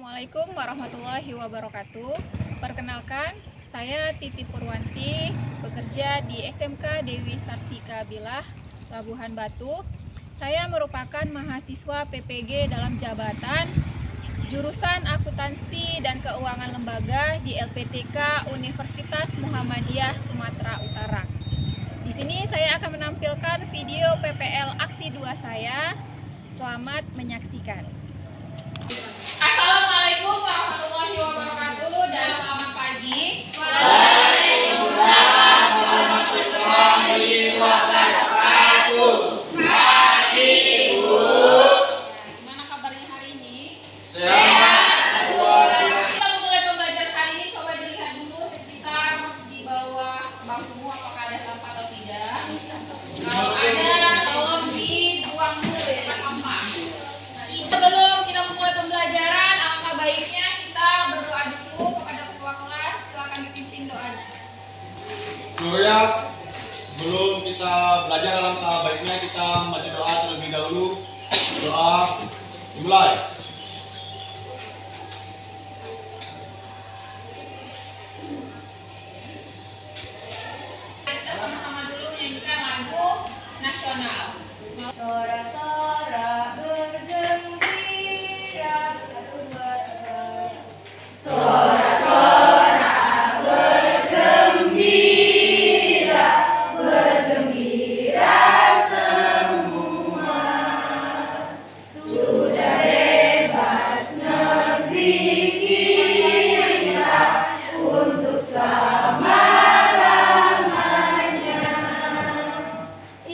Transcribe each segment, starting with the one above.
Assalamualaikum warahmatullahi wabarakatuh. Perkenalkan, saya Titi Purwanti, bekerja di SMK Dewi Sartika Bilah, Labuhan Batu. Saya merupakan mahasiswa PPG dalam jabatan jurusan Akuntansi dan Keuangan Lembaga di LPTK Universitas Muhammadiyah Sumatera Utara. Di sini saya akan menampilkan video PPL Aksi 2 saya. Selamat menyaksikan. Assalamualaikum warahmatullahi wabarakatuh dan selamat pagi. Waalaikumsalam warahmatullahi wabarakatuh. Pagi Ibu. Gimana kabarnya hari ini? Sehat. Kita mulai pembelajaran hari ini, coba dilihat dulu sekitar di bawah bangkumu apakah ada sampah atau tidak. Kalau ada, tolong dibuang dulu bekas sampah. Sebelum kita memulai pembelajaran, alangkah baiknya kita berdoa dulu kepada ketua kelas. Silakan dipimpin doanya. Seluruhnya, sebelum kita belajar alangkah baiknya kita membaca doa terlebih dahulu. Doa dimulai. Kita sama-sama dulu menyanyikan lagu nasional. Sorak-sorak bergembira, satu dua tiga. Sorak-sorak bergembira, bergembira semua. Sudah bebas negeri kita untuk selama-lamanya.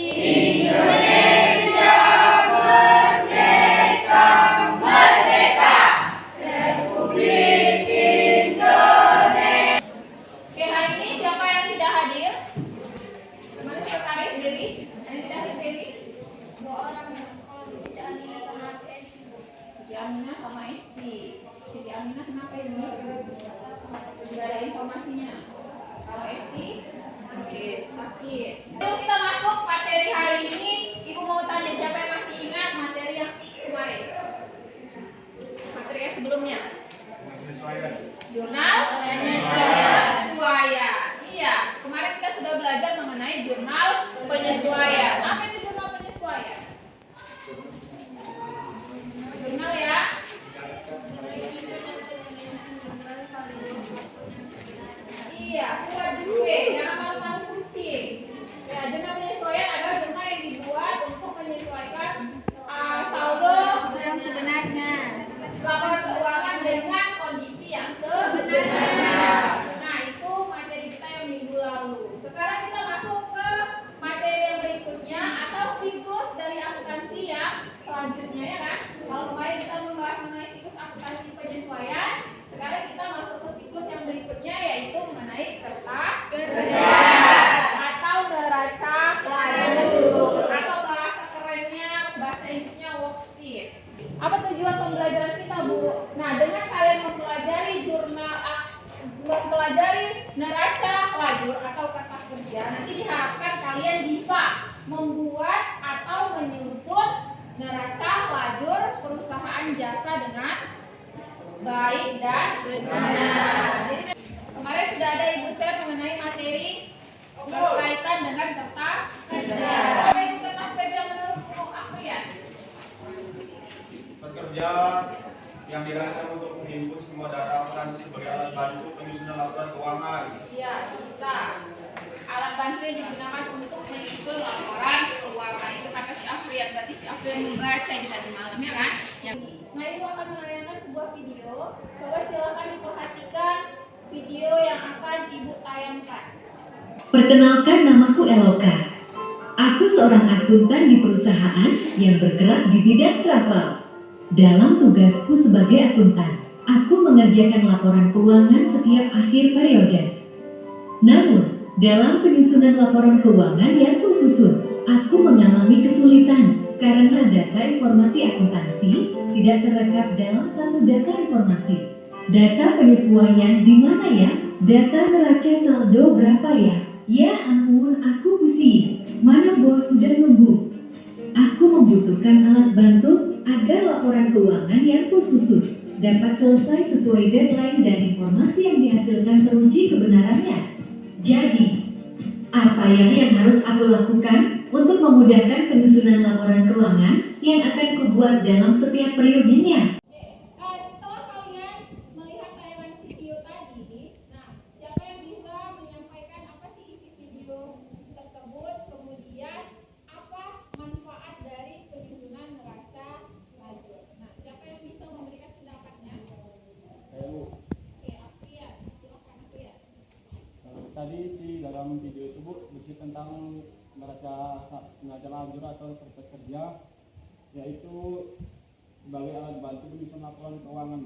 Indonesia merdeka, merdeka, Republik Indonesia. Oke, hari ini siapa yang tidak hadir? Mana sekretaris Dewi? Yang tidak hadir Dewi? Dua orang yang sekolah di Siti Aminah sama si Esti. Siti Aminah sama Esti. Siti Aminah kenapa ini? Tidak ada informasinya. Kalau Esti, sakit. Sebelum kita masuk materi hari ini, Ibu mau tanya siapa yang masih ingat materi yang kemarin? Materi yang sebelumnya? Jurnal penyesuaian. Iya, kemarin kita sudah belajar mengenai jurnal penyesuaian. Apa itu jurnal penyesuaian? Jurnal ya. Iya, buat juga, jangan malu-malu kucing. Ya, jurnal penyesuaian adalah jurnal yang dibuat untuk menyesuaikan saldo Yang sebenarnya. laporan keuangan dengan kondisi yang sebenarnya. Nah, itu materi kita yang minggu lalu. Sekarang kita masuk ke materi yang berikutnya atau siklus dari akuntansi yang selanjutnya, ya kan? Kalau kemarin kita membahas mengenai siklus akuntansi penyesuaian, sekarang kita masuk ke siklus yang berikutnya yaitu mengenai kertas kerja atau neraca lajur atau bahasa kerennya, bahasa Inggrisnya worksheet. Apa tujuan pembelajaran kita, Bu? Nah, dengan kalian mempelajari mempelajari neraca lajur atau kertas kerja, nanti diharapkan kalian bisa membuat atau menyusun neraca lajur perusahaan jasa dengan baik dan benar. Jadi, kemarin sudah ada Ibu share mengenai materi berkaitan dengan kertas kerja. Apa itu kertas kerja menurut Bu Afrian? Kertas kerja yang dirancang untuk menghimpun semua data akuntansi sebagai alat bantu penyusunan laporan keuangan. Iya, bisa. Alat bantu yang digunakan untuk menyusun laporan keuangan itu kata si Afrian. Berarti si Afrian membaca di tadi malam, ya kan? Nah, Ibu akan menayangkan sebuah video. Coba silakan diperhatikan video yang akan Ibu tayangkan. Perkenalkan, namaku Eloka. Aku seorang akuntan di perusahaan yang bergerak di bidang travel. Dalam tugasku sebagai akuntan, aku mengerjakan laporan keuangan setiap akhir periode. Namun, dalam penyusunan laporan keuangan yang kususun, aku mengalami kesulitan karena data informasi akuntansi tidak terrekap dalam satu data informasi. Data penyesuaian di mana ya? Data neraca saldo berapa ya? Ya ampun, aku pusing. Mana bos sudah nunggu. Aku membutuhkan alat bantu agar laporan keuangan yang kususun dapat selesai sesuai deadline dan informasi yang dihasilkan teruji kebenarannya. Jadi, apa yang harus aku lakukan untuk memudahkan penyusunan laporan keuangan yang akan kubuat dalam setiap periodenya? Setelah kalian melihat tayangan video tadi, nah, siapa yang bisa menyampaikan apa sih isi video tersebut, kemudian apa manfaat dari penyusunan neraca lajur? Nah, siapa yang bisa memberikan pendapatnya? Saya Bu. Oke, Afrian, silakan Afrian. Tadi di dalam video itu Bu berisi tentang neraca lajur atau kertas kerja, yaitu sebagai alat bantu penyusunan laporan keuangan.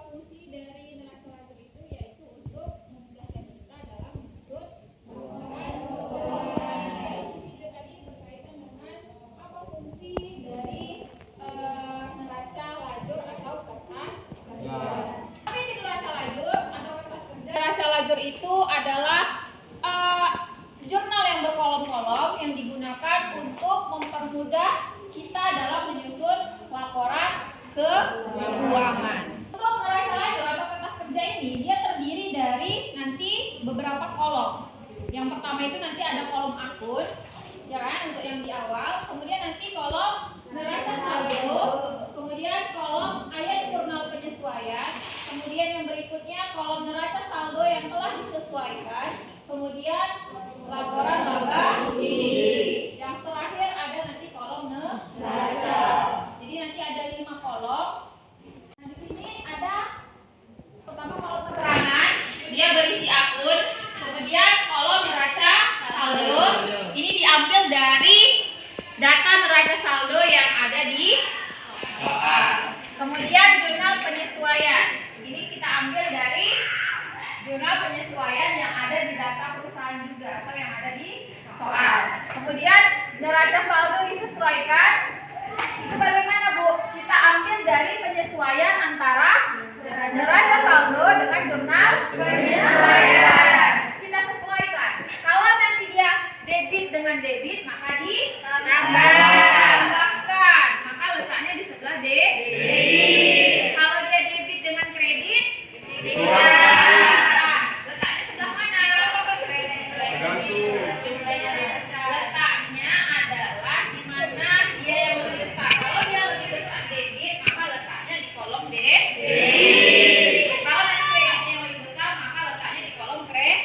Fungsi dari neraca lajur itu yaitu untuk memudahkan kita dalam menyusun laporan keuangan. Video tadi berkaitan dengan apa fungsi dari neraca lajur atau kertas kerja. Apa itu neraca lajur atau kertas kerja? Neraca lajur itu adalah jurnal yang berkolom-kolom yang digunakan untuk mempermudah kita dalam menyusun laporan keuangan. Untuk neraca lajur atau kertas kerja ini dia terdiri dari nanti beberapa kolom. Yang pertama itu nanti ada kolom akun, ya kan, untuk yang di awal. Kemudian nanti kolom neraca saldo, kemudian kolom ayat jurnal penyesuaian, kemudian yang berikutnya kolom neraca saldo yang telah disesuaikan, kemudian laporan laba rugi. Yang terakhir ada nanti kolom neraca. Jadi nanti ada 5 kolom. Nah, di sini ada pertama kolom keterangan, dia berisi akun, kemudian kolom neraca saldo. Ini diambil dari data neraca saldo yang ada di soal. Kemudian jurnal penyesuaian. Ini kita ambil dari jurnal penyesuaian yang ada di data perusahaan juga atau yang ada di soal. Kemudian neraca saldo disesuaikan. Itu bagaimana Bu? Kita ambil dari penyesuaian antara neraca saldo dengan jurnal penyesuaian. Kita sesuaikan. Kalau nanti dia debit dengan debit, maka ditambahkan. Maka letaknya di sebelah debit. Kalau dia debit dengan kredit, letaknya sebelah mana? Tergantung. Letaknya adalah di mana dia yang lebih besar. Kalau dia lebih besar debit, maka letaknya di kolom debit. Kalau nanti kreditnya yang lebih besar, maka letaknya di kolom kredit.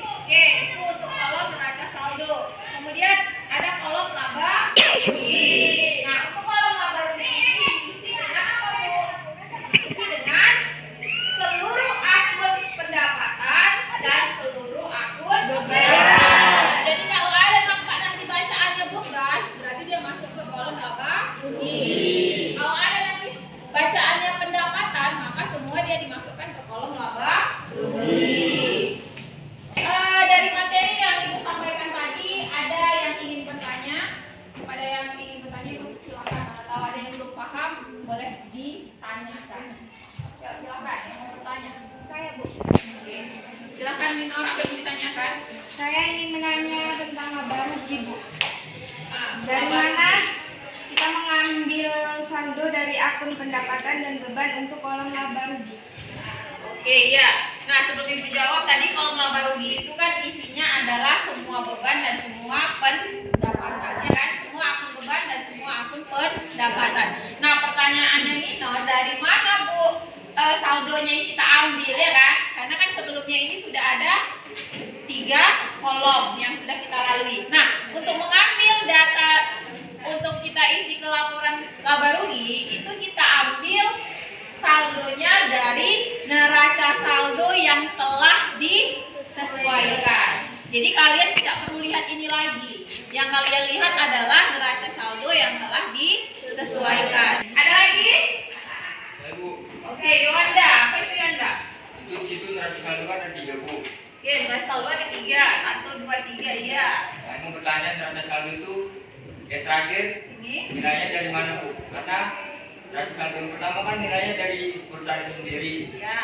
Oke, itu untuk kolom neraca saldo. Kemudian ada kolom laba rugi. Nah, untuk kolom laba rugi ini diisi dengan apa Bu? Diisi dengan seluruh akun pendapatan dan seluruh akun beban. Jadi kalau ada nampak nanti bacaannya beban, berarti dia masuk ke kolom laba rugi. Kalau ada nanti bacaannya pendapatan, maka semua dia dimasukkan ke kolom laba rugi. Dari materi yang Ibu sampaikan tadi, ada yang ingin bertanya? Kepada yang ingin bertanya, Ibu silakan. Atau ada yang belum paham, boleh ditanyakan. Ya, silakan yang mau bertanya. Saya Bu. Oke. Silakan Minor, apa yang ditanyakan? Saya ingin menanya tentang laba rugi, Bu. Dari Laba- mana kita mengambil saldo dari akun pendapatan dan beban untuk kolom laba rugi? Oke, ya. Nah, sebelum Ibu jawab tadi kolom laba rugi itu kan isinya adalah semua beban dan semua pendapatan, ya kan? Semua akun beban dan semua akun pendapatan. Nah, pertanyaannya Mino, dari mana Bu saldonya yang kita ambil, ya kan? Karena kan sebelumnya ini sudah ada 3 kolom yang sudah kita lalui. Nah, untuk mengambil data untuk kita isi ke laporan laba rugi itu kita ambil saldonya dari neraca saldo yang telah disesuaikan. Jadi kalian tidak perlu lihat ini lagi. Yang kalian lihat adalah neraca saldo yang telah disesuaikan. Ada lagi? Saya Bu, Oke, Yolanda. Apa itu Yolanda? itu di situ neraca saldo kan ada 3 Bu. Oke, neraca saldo ada 3. 1, 2, 3, iya. Saya mau bertanya neraca saldo itu yang terakhir Ini. nilainya dari mana Bu? Karena neraca saldo yang pertama kan nilainya dari perusahaan itu sendiri. Ya,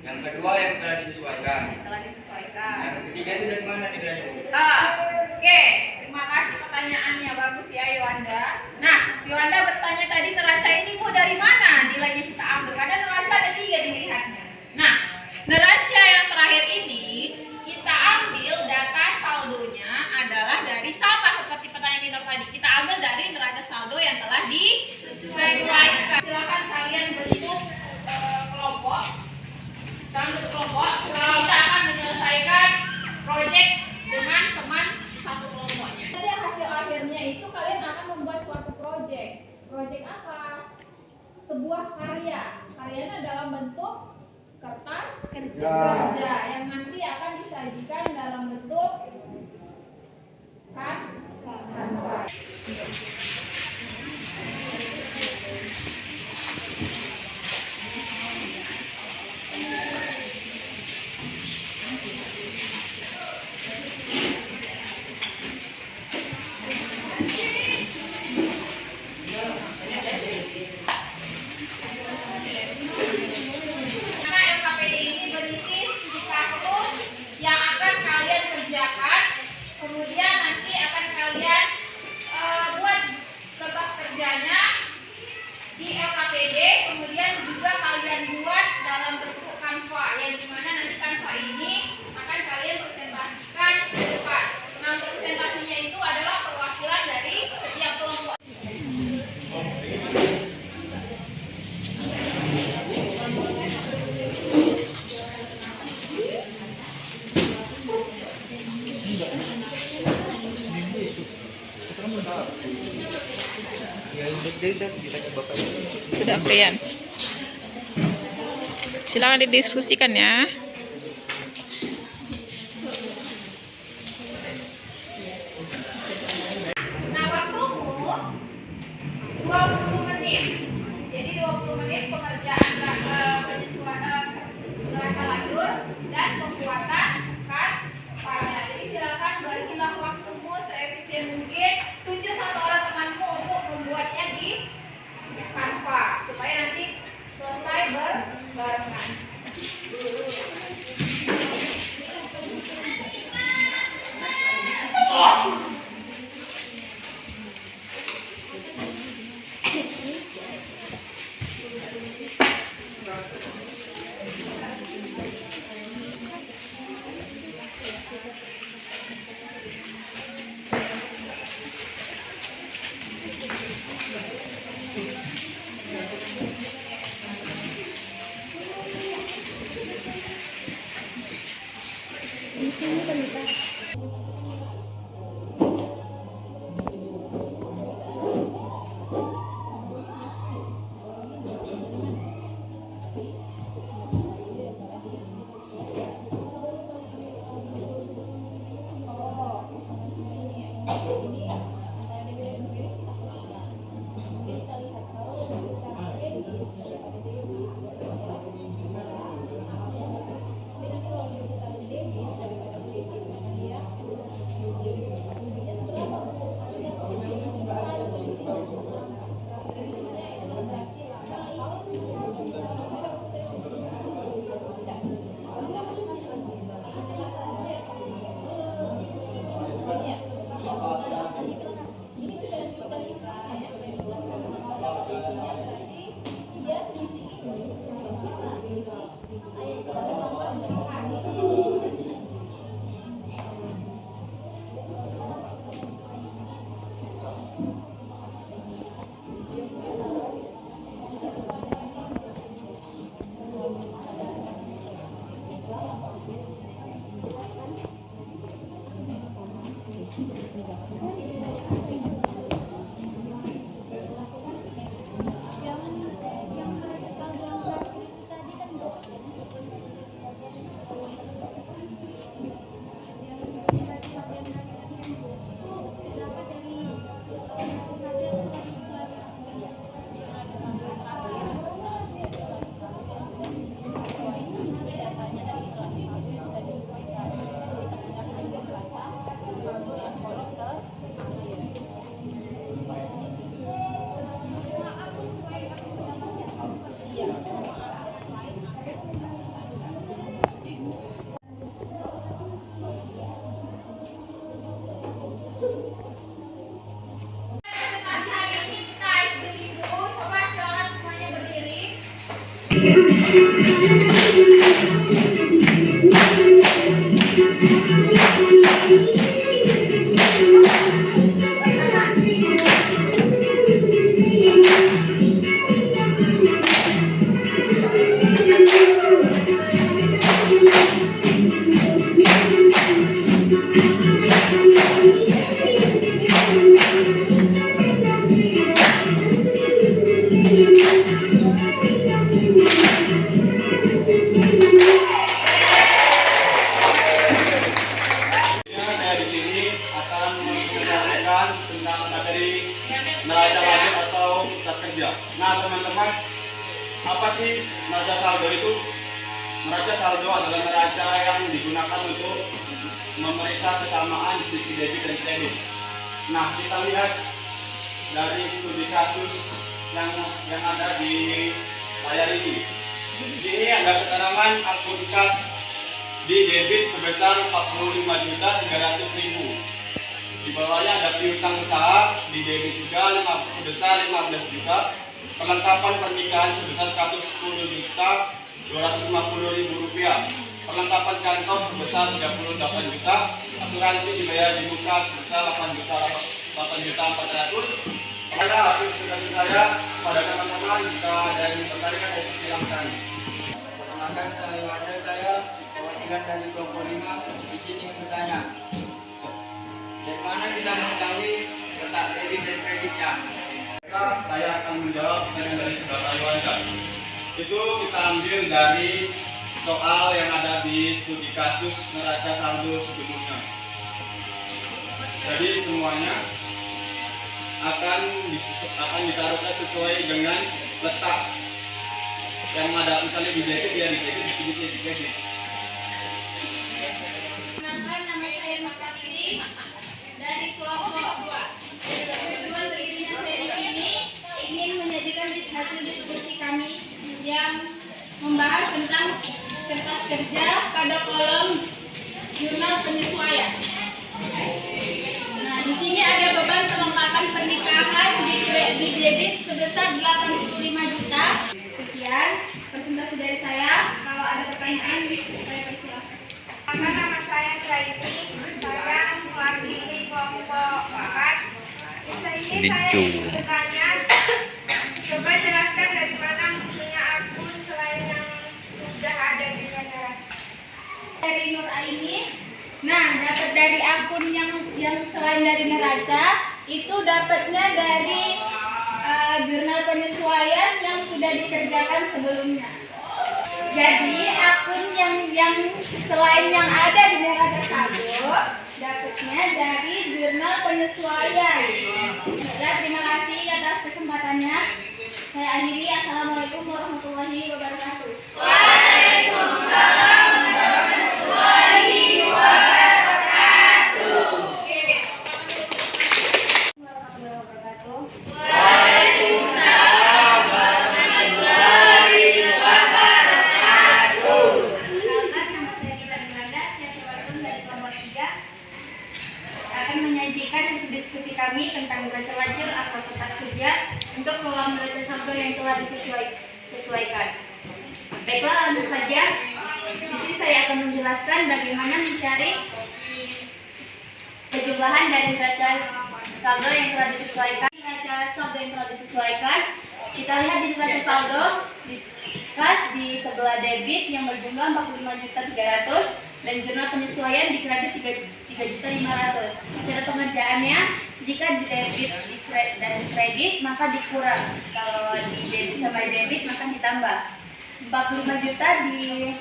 Yang kedua yang telah disesuaikan. telah disesuaikan. Yang ketiga itu dari mana nilainya Bu? Oke, terima Terima kasih pertanyaannya, bagus ya Yowanda. Nah, Yowanda bertanya tadi neraca ini Bu dari mana nilainya kita ambil? Karena neraca ada 3 dilihatnya. Nah, neraca yang terakhir ini kita ambil data saldonya adalah dari sama seperti pertanyaan minor tadi. Kita ambil dari neraca saldo yang telah disesuaikan. Silakan kalian bentuk kelompok. Sekarang bentuk kelompok. Kita akan menyelesaikan proyek dengan teman satu kelompoknya. Jadi hasil akhirnya itu kalian akan membuat suatu proyek. Proyek apa? Sebuah karya. Karyanya dalam bentuk kertas kerja yang nanti akan disajikan dalam bentuk kanvas. Karena LKPD ini berisi studi kasus yang akan kalian kerjakan, kemudian nanti akan kalian buat kertas kerjanya di LKPD, kemudian juga kalian buat dalam bentuk kanva, yang dimana nanti kanva ini akan kalian presentasikan ke depan. Nah, untuk presentasinya itu adalah perwakilan dari setiap kelompok. Sudah, Prian. Silakan didiskusikan ya. Nah, waktumu 20 menit. Jadi 20 menit pengerjaan penyesuaian neraca lajur dan pembuatan kanvasnya. Jadi silakan bagilah waktumu seefisien mungkin. Tuju satu orang temanmu untuk membuatnya di kanva supaya nanti selesai berbarengan. Saya di sini akan menjelaskan tentang materi neraca lanjut atau kas kerja. Nah teman-teman, apa sih neraca saldo itu? Neraca saldo adalah neraca yang digunakan untuk memeriksa kesamaan di sisi debit dan kredit. Nah kita lihat dari studi kasus yang ada di layar ini. Di sini ada keterangan akun kas di debit sebesar 45.300.000. Di bawahnya ada piutang usaha di debit juga sebesar 15 juta. Perlengkapan pernikahan sebesar 110.250.000 rupiah. Perlengkapan kantor sebesar 38 juta. Asuransi dibayar di muka sebesar 8.400.000. Pada hasil diskusi saya pada teman-teman, jika ada yang tertarik saya silakan. Perkenalkan saya perwakilan dari kelompok 5 di sini bertanya. Dari mana kita mengetahui letak debit dan kreditnya? Saya akan menjawab pertanyaan dari saudara Iwanda. Itu kita ambil dari soal yang ada di studi kasus neraca saldo sebelumnya. Jadi semuanya akan ditaruhkan sesuai dengan letak yang ada, misalnya di debit ya di debit, di kredit ya di kredit. Nama saya Mas Sakti dari kelompok 2. Tujuan berdirinya saya di sini ingin menyajikan hasil diskusi kami yang membahas tentang kertas kerja pada kolom jurnal penyesuaian. Nah, di sini ada beban perlengkapan pernikahan di debit sebesar 85 juta. Sekian presentasi dari saya. Kalau ada pertanyaan, saya persilahkan. Nama saya Traini, saya mewakili kelompok 4. Saya bertanya, coba jelaskan dari mana munculnya akun selain yang sudah ada di neraca. Dari Nur Aini, nah dapat dari akun yang selain dari neraca itu dapatnya dari jurnal penyesuaian yang sudah dikerjakan sebelumnya. Jadi akun yang selain yang ada di neraca saldo dapatnya dari jurnal penyesuaian. Ya, terima kasih atas kesempatannya. Saya akhiri. Assalamualaikum warahmatullahi wabarakatuh. Waalaikumsalam warahmatullahi wabarakatuh. Waalaikumsalam warahmatullahi wabarakatuh. Nama saya Gita Belanda, saya perwakilan dari kelompok 3 akan menyajikan hasil diskusi kami tentang neraca lajur atau kertas kerja untuk kolom neraca saldo yang telah disesuaikan. Baiklah, langsung saja. Di sini saya akan menjelaskan bagaimana mencari kejumlahan dari neraca saldo yang telah disesuaikan. Neraca saldo yang telah disesuaikan, kita lihat di neraca saldo di kas di sebelah debit yang berjumlah 45.300 dan jurnal penyesuaian di kredit 3.500. Cara pengerjaannya, jika di debit dan kredit maka dikurang, kalau di debit sama di debit maka ditambah. 45 juta di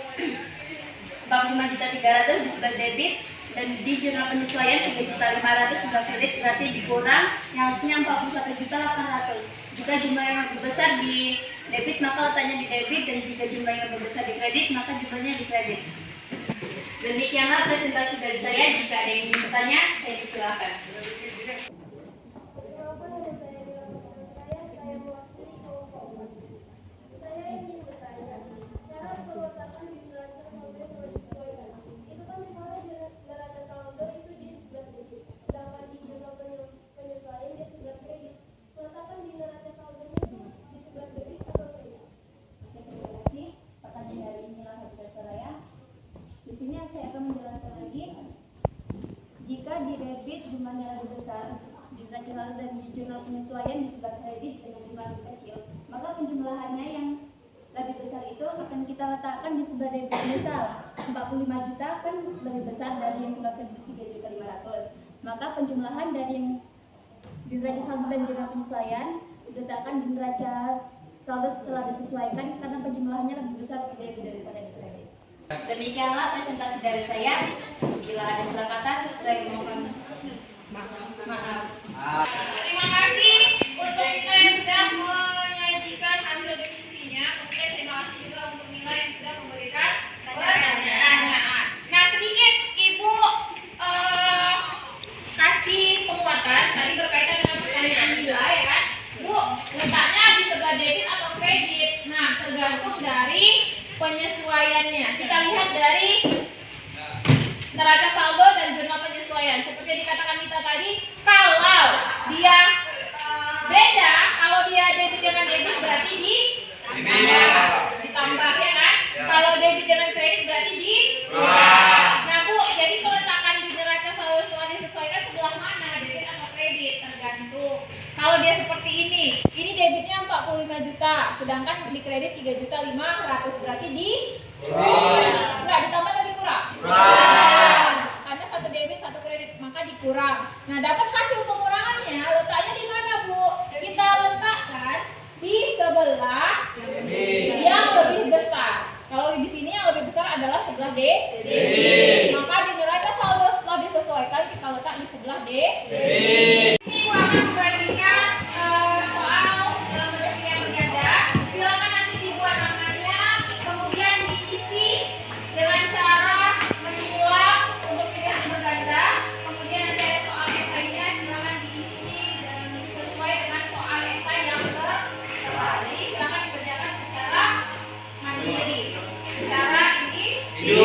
45.300 di sebelah debit dan di jurnal penyesuaian 3.500 sebelah kredit, berarti dikurang yang harusnya 41.800. Jika jumlah yang lebih besar di debit maka letaknya di debit, dan jika jumlah yang lebih besar di kredit maka jumlahnya di kredit. Demikianlah presentasi dari saya. Jika ada yang ingin bertanya, saya persilakan. kita letakkan di sebuah debit, misal 45 juta kan lebih besar dari yang sudah kredit 3.500.000. Maka penjumlahan dari yang di neraca saldo dan jurnal penyesuaian diletakkan di neraca saldo setelah disesuaikan karena penjumlahannya lebih besar di debit daripada di kredit. Demikianlah presentasi dari saya. Bila ada salah kata, saya mohon maaf. Terima kasih untuk kita yang sudah menyajikan hasil diskusinya. Kemudian terima kasih juga untuk Mila yang sudah memberikan pertanyaan. Nah, sedikit Ibu kasih penguatan tadi berkaitan dengan pertanyaan Mila ya kan. Bu, letaknya di sebelah debit atau kredit? Nah, tergantung dari penyesuaiannya. Kita lihat dari neraca saldo dan jurnal penyesuaian. Seperti yang dikatakan Mita tadi, kalau dia beda, kalau dia debit dengan debit berarti ditambah ya kan? Kalau debit dengan kredit berarti Nah Bu, jadi peletakan di neraca saldo setelah disesuaikan sebelah mana? Debit atau kredit? Tergantung. Kalau dia seperti ini debitnya 45 juta, sedangkan di kredit 3.500.000, berarti enggak ditambah atau dikurang? Karena satu debit satu kredit, maka dikurang. Nah, dapat hasil pengurangannya, letaknya di mana Bu? Kita letakkan di sebelah yang lebih besar. Kalau di sini yang lebih besar adalah sebelah debit. Maka di neraca saldo setelah disesuaikan kita letak di sebelah debit. Ini Bu akan membandingkan soal dalam bentuk yang berganda. Silakan nanti dibuat namanya, kemudian diisi dengan cara menyilang untuk pilihan berganda. Kemudian nanti ada soal esainya, silakan diisi dan sesuai dengan soal esai yang tertera. Jadi silakan dikerjakan secara mandiri. Secara individu.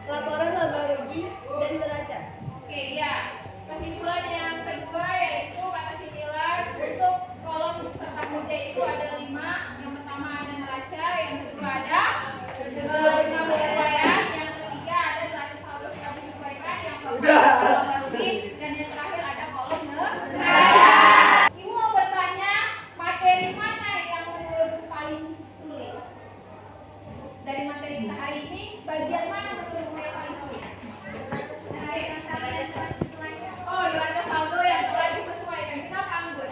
Laporan laba rugi dan neraca. Oke, ya. Kesimpulan yang kedua yaitu kata sindiran untuk kolom kertas kerja itu ada 5. Yang pertama ada neraca, yang kedua ada jurnal penyesuaian, yang ketiga ada neraca saldo setelah disesuaikan, yang keempat ada laba rugi, dan yang terakhir ada kolom neraca. Ibu mau bertanya materi mana yang menurut paling sulit? Dari materi kita hari ini, bagian mana menurutmu yang paling sulit? Oh, neraca saldo yang telah disesuaikan. Kenapa anggur?